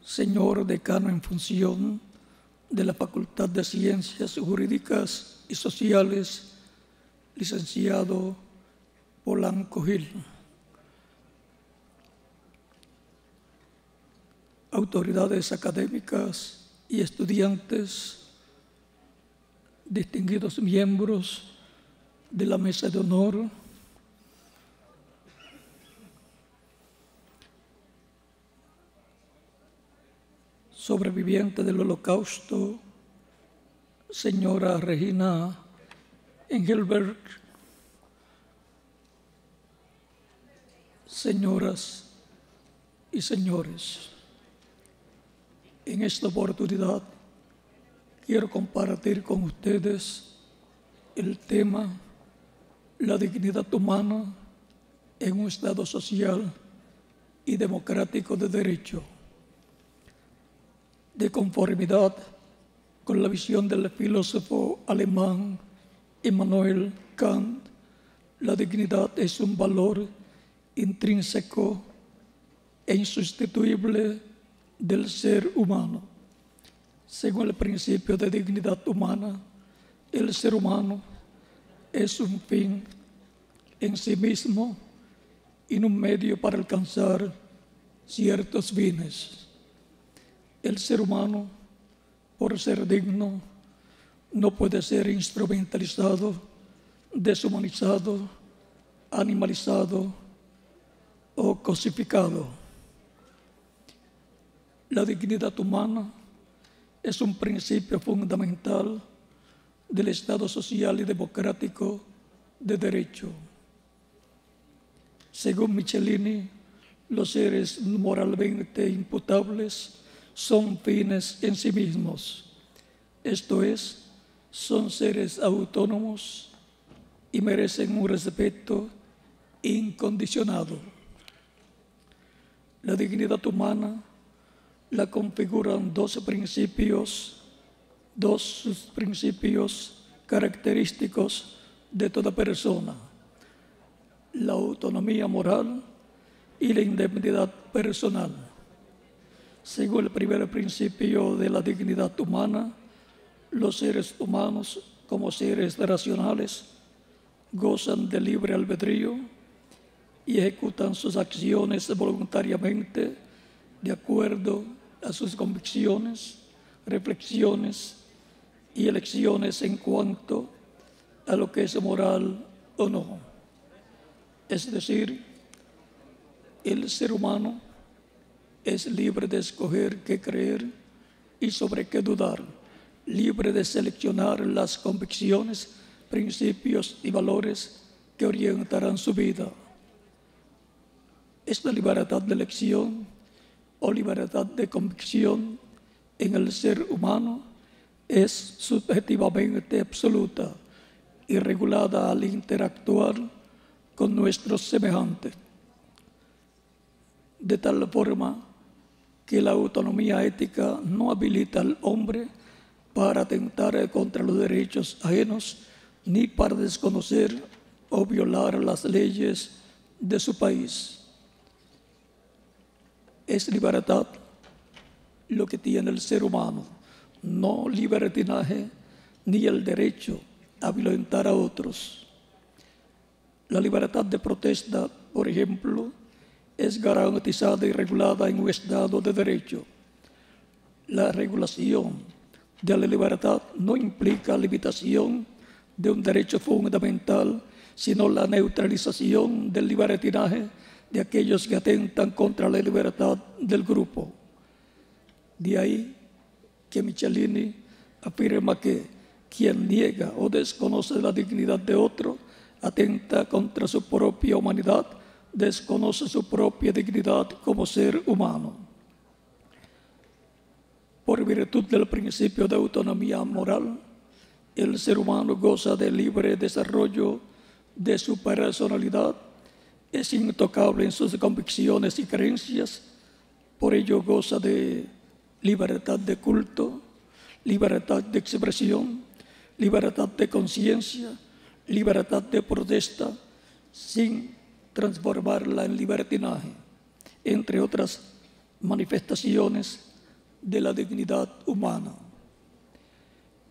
señor decano en función de la Facultad de Ciencias Jurídicas y Sociales, licenciado Polanco Gil. Autoridades académicas y estudiantes, distinguidos miembros de la mesa de honor, sobreviviente del Holocausto, señora Regina Engelberg, señoras y señores, en esta oportunidad quiero compartir con ustedes el tema la dignidad humana en un Estado social y democrático de derecho. De conformidad con la visión del filósofo alemán Immanuel Kant, la dignidad es un valor intrínseco e insustituible del ser humano. Según el principio de dignidad humana, el ser humano es un fin en sí mismo y un medio para alcanzar ciertos fines. El ser humano, por ser digno, no puede ser instrumentalizado, deshumanizado, animalizado o cosificado. La dignidad humana es un principio fundamental del Estado social y democrático de derecho. Según Michelini, los seres moralmente imputables son fines en sí mismos, esto es, son seres autónomos y merecen un respeto incondicionado. La dignidad humana la configuran dos principios característicos de toda persona: la autonomía moral y la indemnidad personal. Según el primer principio de la dignidad humana, los seres humanos, como seres racionales, gozan de libre albedrío y ejecutan sus acciones voluntariamente de acuerdo a sus convicciones, reflexiones y elecciones en cuanto a lo que es moral o no. Es decir, el ser humano es libre de escoger qué creer y sobre qué dudar, libre de seleccionar las convicciones, principios y valores que orientarán su vida. Esta libertad de elección o libertad de convicción en el ser humano es subjetivamente absoluta y regulada al interactuar con nuestros semejantes, de tal forma que la autonomía ética no habilita al hombre para atentar contra los derechos ajenos ni para desconocer o violar las leyes de su país. Es libertad lo que tiene el ser humano, no libertinaje ni el derecho a violentar a otros. La libertad de protesta, por ejemplo, es garantizada y regulada en un Estado de derecho. La regulación de la libertad no implica limitación de un derecho fundamental, sino la neutralización del libertinaje de aquellos que atentan contra la libertad del grupo. De ahí que Michelini afirma que quien niega o desconoce la dignidad de otro atenta contra su propia humanidad, desconoce su propia dignidad como ser humano. Por virtud del principio de autonomía moral, el ser humano goza de libre desarrollo de su personalidad, es intocable en sus convicciones y creencias, por ello goza de libertad de culto, libertad de expresión, libertad de conciencia, libertad de protesta, sin transformarla en libertinaje, entre otras manifestaciones de la dignidad humana.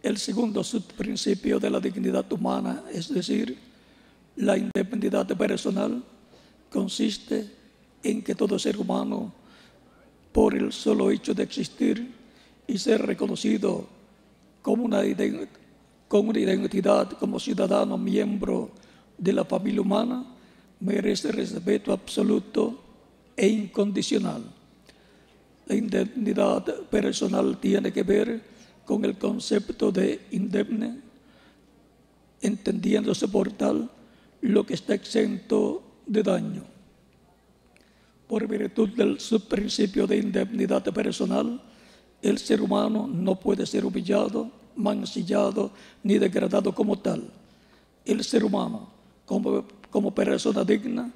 El segundo subprincipio de la dignidad humana, es decir, la indemnidad personal, consiste en que todo ser humano, por el solo hecho de existir y ser reconocido como una identidad como ciudadano miembro de la familia humana, merece respeto absoluto e incondicional. La indemnidad personal tiene que ver con el concepto de indemne, entendiéndose por tal lo que está exento de daño. Por virtud del subprincipio de indemnidad personal, el ser humano no puede ser humillado, mancillado ni degradado como tal. El ser humano, como persona digna,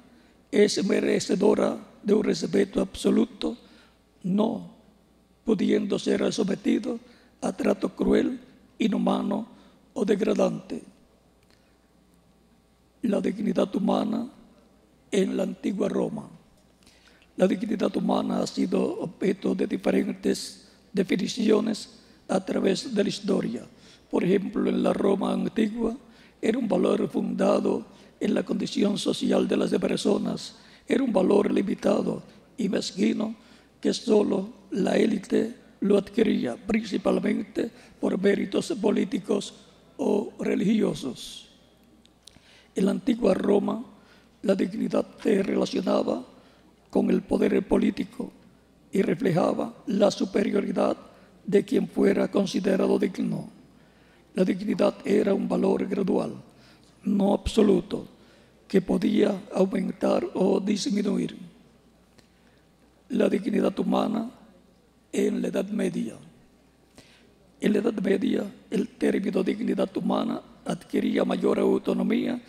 es merecedora de un respeto absoluto, no pudiendo ser sometido a trato cruel, inhumano o degradante. La dignidad humana en la antigua Roma. La dignidad humana ha sido objeto de diferentes definiciones a través de la historia. Por ejemplo, en la Roma antigua era un valor fundado en la condición social de las personas, era un valor limitado y mezquino que solo la élite lo adquiría, principalmente por méritos políticos o religiosos. En la antigua Roma, la dignidad se relacionaba con el poder político y reflejaba la superioridad de quien fuera considerado digno. La dignidad era un valor gradual, no absoluto, que podía aumentar o disminuir. La dignidad humana en la Edad Media. En la Edad Media, el término dignidad humana adquiría mayor autonomía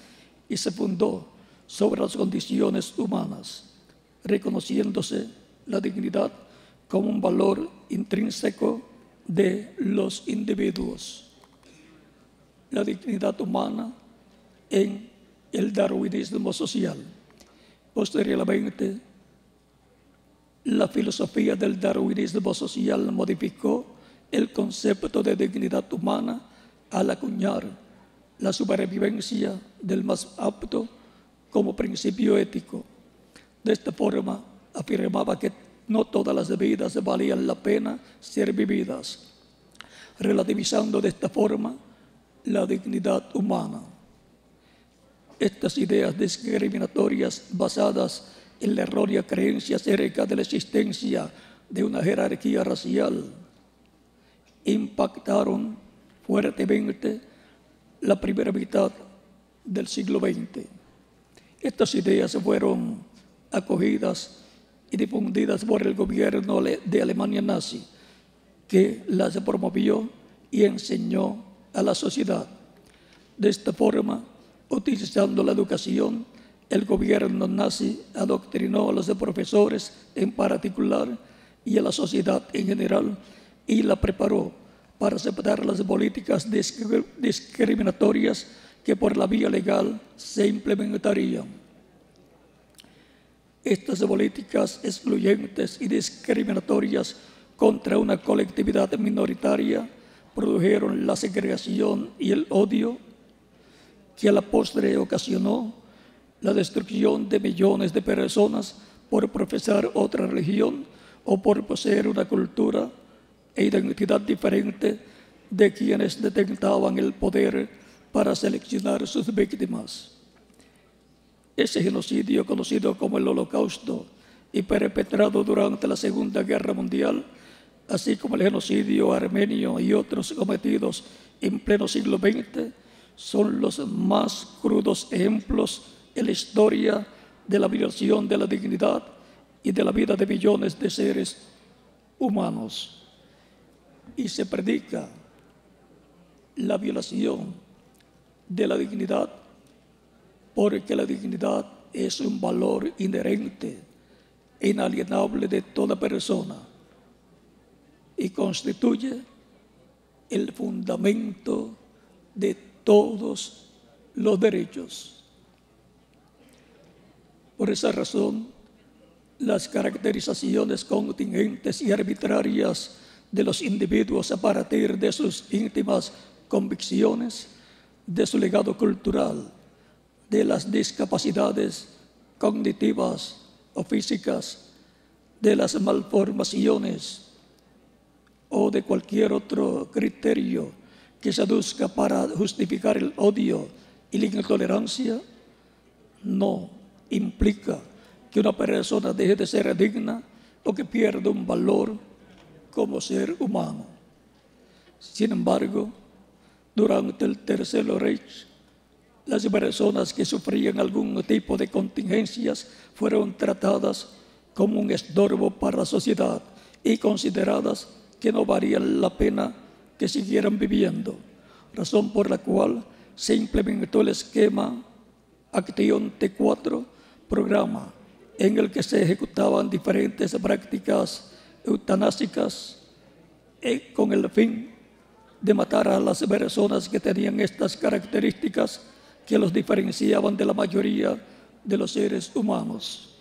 y se fundó sobre las condiciones humanas, reconociéndose la dignidad como un valor intrínseco de los individuos. La dignidad humana en el darwinismo social. Posteriormente, la filosofía del darwinismo social modificó el concepto de dignidad humana al acuñar la supervivencia del más apto como principio ético. De esta forma, afirmaba que no todas las vidas valían la pena ser vividas, relativizando de esta forma la dignidad humana. Estas ideas discriminatorias basadas en la errónea creencia acerca de la existencia de una jerarquía racial impactaron fuertemente la primera mitad del siglo XX. Estas ideas fueron acogidas y difundidas por el gobierno de Alemania nazi, que las promovió y enseñó a la sociedad. De esta forma, utilizando la educación, el gobierno nazi adoctrinó a los profesores en particular y a la sociedad en general y la preparó para aceptar las políticas discriminatorias que por la vía legal se implementarían. Estas políticas excluyentes y discriminatorias contra una colectividad minoritaria produjeron la segregación y el odio que a la postre ocasionó la destrucción de millones de personas por profesar otra religión o por poseer una cultura e identidad diferente de quienes detentaban el poder para seleccionar sus víctimas. Ese genocidio, conocido como el Holocausto y perpetrado durante la Segunda Guerra Mundial, así como el genocidio armenio y otros cometidos en pleno siglo XX, son los más crudos ejemplos en la historia de la violación de la dignidad y de la vida de millones de seres humanos. Y se predica la violación de la dignidad porque la dignidad es un valor inherente e inalienable de toda persona y constituye el fundamento de todos los derechos. Por esa razón, las caracterizaciones contingentes y arbitrarias de los individuos a partir de sus íntimas convicciones, de su legado cultural, de las discapacidades cognitivas o físicas, de las malformaciones o de cualquier otro criterio que se aduzca para justificar el odio y la intolerancia, no implica que una persona deje de ser digna o que pierda un valor como ser humano. Sin embargo, durante el Tercer Reich, las personas que sufrían algún tipo de contingencias fueron tratadas como un estorbo para la sociedad y consideradas que no valían la pena que siguieran viviendo, razón por la cual se implementó el esquema Acción T4, programa en el que se ejecutaban diferentes prácticas eutanásicas con el fin de matar a las personas que tenían estas características que los diferenciaban de la mayoría de los seres humanos.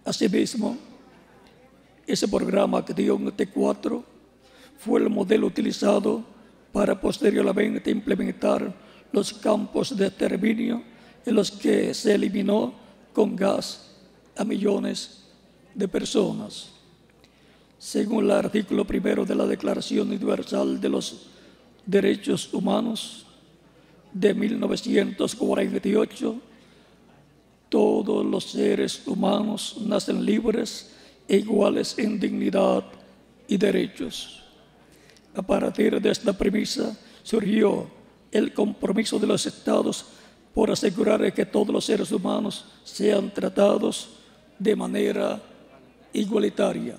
Asimismo, ese programa Acción T4 fue el modelo utilizado para posteriormente implementar los campos de exterminio en los que se eliminó con gas a millones de personas. Según el artículo 1 de la Declaración Universal de los Derechos Humanos de 1948, todos los seres humanos nacen libres e iguales en dignidad y derechos. A partir de esta premisa surgió el compromiso de los Estados por asegurar que todos los seres humanos sean tratados de manera igualitaria.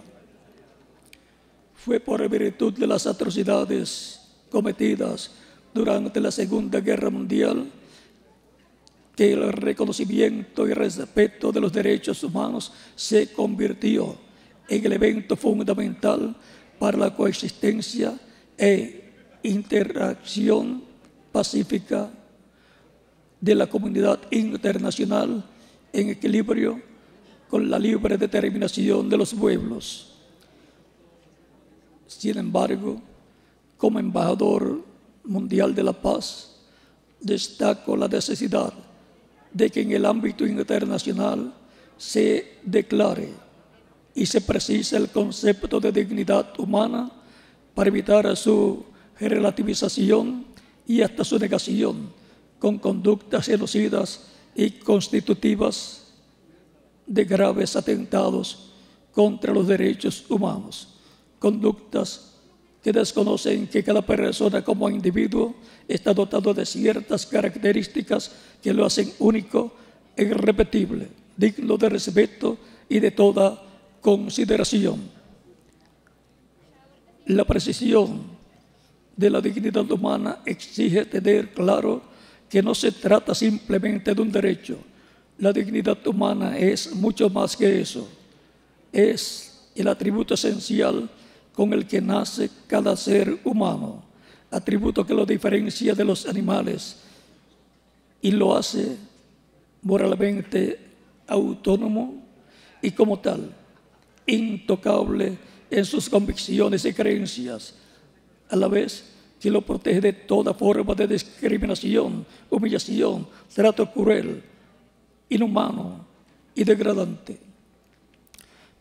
Fue por virtud de las atrocidades cometidas durante la Segunda Guerra Mundial que el reconocimiento y respeto de los derechos humanos se convirtió en el evento fundamental para la coexistencia e interacción pacífica de la comunidad internacional en equilibrio con la libre determinación de los pueblos. Sin embargo, como embajador mundial de la paz, destaco la necesidad de que en el ámbito internacional se declare y se precise el concepto de dignidad humana para evitar su relativización y hasta su negación con conductas genocidas y constitutivas de graves atentados contra los derechos humanos, conductas que desconocen que cada persona como individuo está dotado de ciertas características que lo hacen único e irrepetible, digno de respeto y de toda consideración. La precisión de la dignidad humana exige tener claro que no se trata simplemente de un derecho. La dignidad humana es mucho más que eso. Es el atributo esencial con el que nace cada ser humano, atributo que lo diferencia de los animales y lo hace moralmente autónomo y como tal, intocable en sus convicciones y creencias, a la vez que lo protege de toda forma de discriminación, humillación, trato cruel, inhumano y degradante.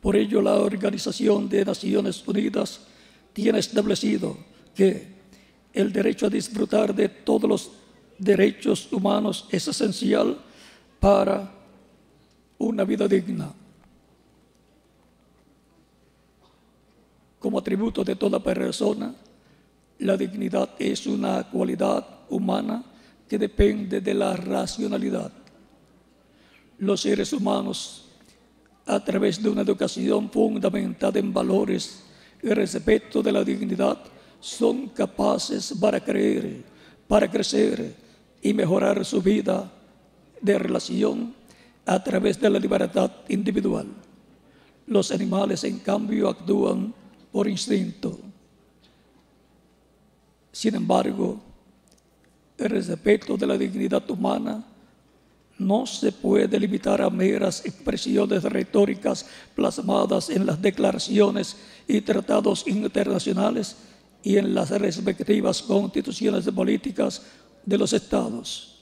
Por ello, la Organización de Naciones Unidas tiene establecido que el derecho a disfrutar de todos los derechos humanos es esencial para una vida digna. Como atributo de toda persona, la dignidad es una cualidad humana que depende de la racionalidad. Los seres humanos, a través de una educación fundamentada en valores y respeto de la dignidad, son capaces para crecer y mejorar su vida de relación a través de la libertad individual. Los animales, en cambio, actúan por instinto. Sin embargo, el respeto de la dignidad humana no se puede limitar a meras expresiones retóricas plasmadas en las declaraciones y tratados internacionales y en las respectivas constituciones políticas de los estados.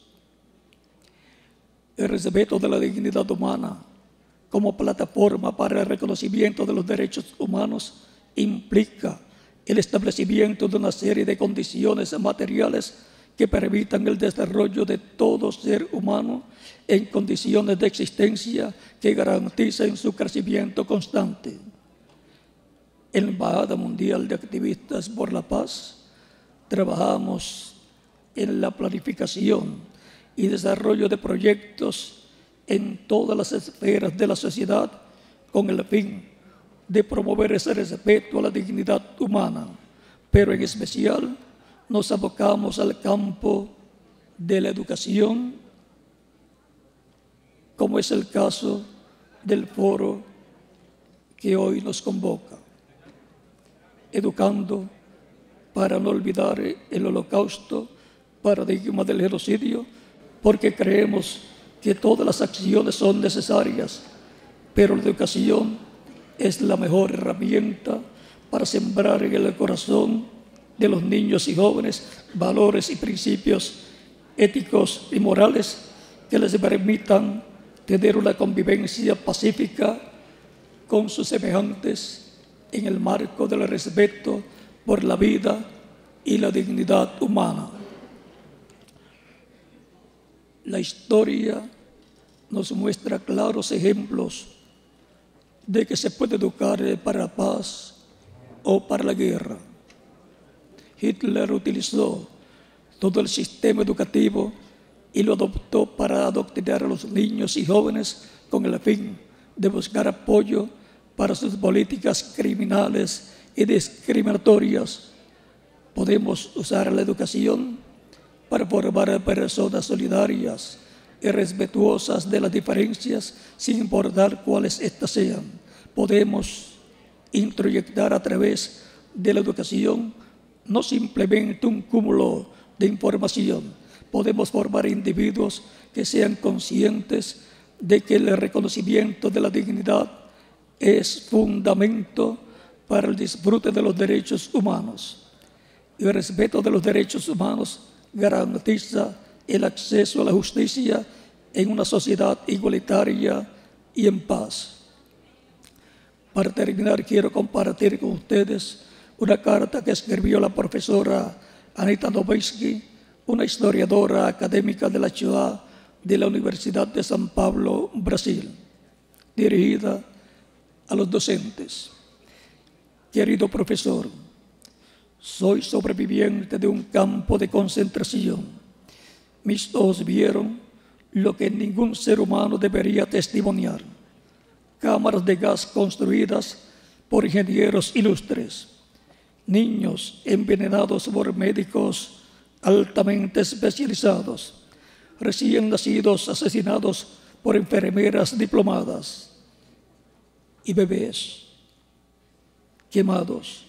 El respeto de la dignidad humana como plataforma para el reconocimiento de los derechos humanos implica el establecimiento de una serie de condiciones materiales que permitan el desarrollo de todo ser humano en condiciones de existencia que garanticen su crecimiento constante. En la Embajada Mundial de Activistas por la Paz trabajamos en la planificación y desarrollo de proyectos en todas las esferas de la sociedad con el fin de promover ese respeto a la dignidad humana, pero en especial nos abocamos al campo de la educación, como es el caso del foro que hoy nos convoca, educando para no olvidar el holocausto, paradigma del genocidio, porque creemos que todas las acciones son necesarias, pero la educación es la mejor herramienta para sembrar en el corazón de los niños y jóvenes valores y principios éticos y morales que les permitan tener una convivencia pacífica con sus semejantes en el marco del respeto por la vida y la dignidad humana. La historia nos muestra claros ejemplos de que se puede educar para la paz o para la guerra. Hitler utilizó todo el sistema educativo y lo adoptó para adoctrinar a los niños y jóvenes con el fin de buscar apoyo para sus políticas criminales y discriminatorias. Podemos usar la educación para formar a personas solidarias y respetuosas de las diferencias, sin importar cuáles éstas sean. Podemos introyectar a través de la educación no simplemente un cúmulo de información. Podemos formar individuos que sean conscientes de que el reconocimiento de la dignidad es fundamento para el disfrute de los derechos humanos. Y el respeto de los derechos humanos garantiza el acceso a la justicia en una sociedad igualitaria y en paz. Para terminar, quiero compartir con ustedes una carta que escribió la profesora Anita Novinsky, una historiadora académica de la Shoah de la Universidad de San Pablo, Brasil, dirigida a los docentes. Querido profesor, soy sobreviviente de un campo de concentración. Mis ojos vieron lo que ningún ser humano debería testimoniar: cámaras de gas construidas por ingenieros ilustres, niños envenenados por médicos altamente especializados, recién nacidos asesinados por enfermeras diplomadas y bebés quemados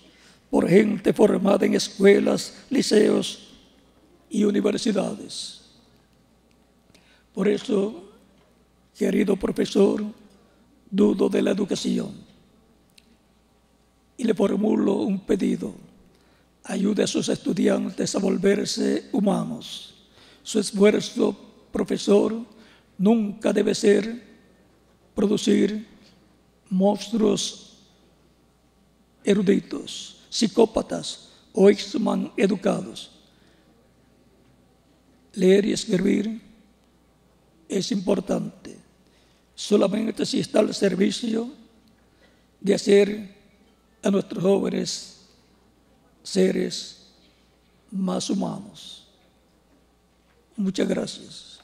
por gente formada en escuelas, liceos y universidades. Por eso, querido profesor, dudo de la educación y le formulo un pedido: ayude a sus estudiantes a volverse humanos. Su esfuerzo, profesor, nunca debe ser producir monstruos eruditos, psicópatas o Eichmann educados. Leer y escribir es importante, solamente si está al servicio de hacer a nuestros jóvenes seres más humanos. Muchas gracias.